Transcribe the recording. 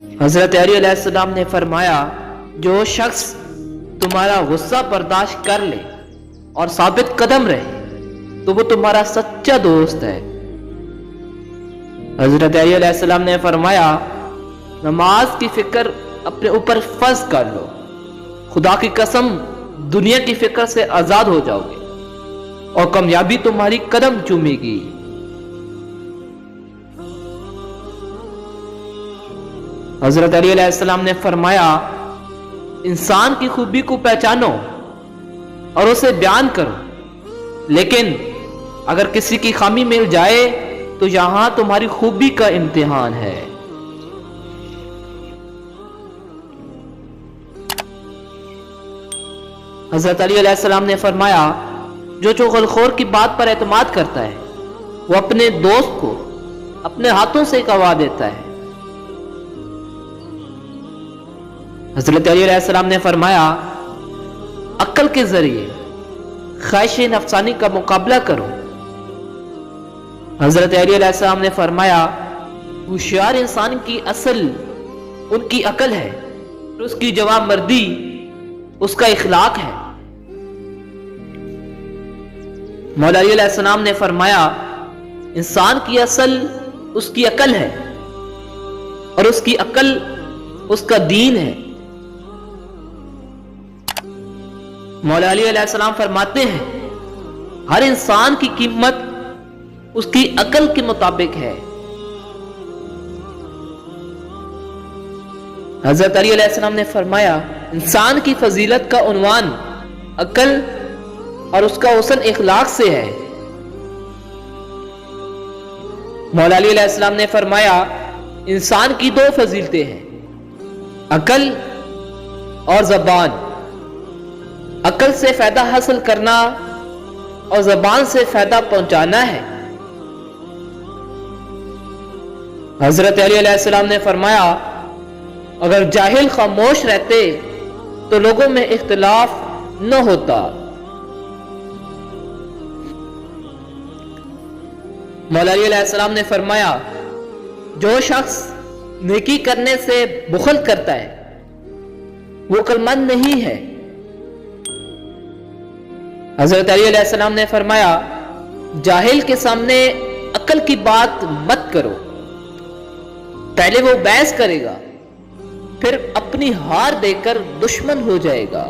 حضرت علی علیہ السلام نے فرمایا، جو شخص تمہارا غصہ برداشت کر لے اور ثابت قدم رہے تو وہ تمہارا سچا دوست ہے۔ حضرت علی علیہ السلام نے فرمایا، نماز کی فکر اپنے اوپر فرض کر لو، خدا کی قسم دنیا کی فکر سے آزاد ہو جاؤ گے اور کامیابی تمہاری قدم چومے گی۔ حضرت علی علیہ السلام نے فرمایا، انسان کی خوبی کو پہچانو اور اسے بیان کرو، لیکن اگر کسی کی خامی مل جائے تو یہاں تمہاری خوبی کا امتحان ہے۔ حضرت علی علیہ السلام نے فرمایا، جو چغلخور کی بات پر اعتماد کرتا ہے وہ اپنے دوست کو اپنے ہاتھوں سے گوا دیتا ہے۔ حضرت علی علیہ السلام نے فرمایا، عقل کے ذریعے خواہش نفسانی کا مقابلہ کرو۔ حضرت علی علیہ السلام نے فرمایا، ہوشیار انسان کی اصل ان کی عقل ہے، اس کی جوان مردی اس کا اخلاق ہے۔ مولا علی علیہ السلام نے فرمایا، انسان کی اصل اس کی عقل ہے اور اس کی عقل اس کا دین ہے۔ مولا علی علیہ السلام فرماتے ہیں، ہر انسان کی قیمت اس کی عقل کے مطابق ہے۔ حضرت علی علیہ السلام نے فرمایا، انسان کی فضیلت کا عنوان عقل اور اس کا حسن اخلاق سے ہے۔ مولا علی علیہ السلام نے فرمایا، انسان کی دو فضیلتیں ہیں، عقل اور زبان۔ عقل سے فائدہ حاصل کرنا اور زبان سے فائدہ پہنچانا ہے۔ حضرت علی علیہ السلام نے فرمایا، اگر جاہل خاموش رہتے تو لوگوں میں اختلاف نہ ہوتا۔ مولا علی علیہ السلام نے فرمایا، جو شخص نیکی کرنے سے بخل کرتا ہے وہ عقل مند نہیں ہے۔ حضرت علی علیہ السلام نے فرمایا، جاہل کے سامنے عقل کی بات مت کرو، پہلے وہ بحث کرے گا پھر اپنی ہار دے کر دشمن ہو جائے گا۔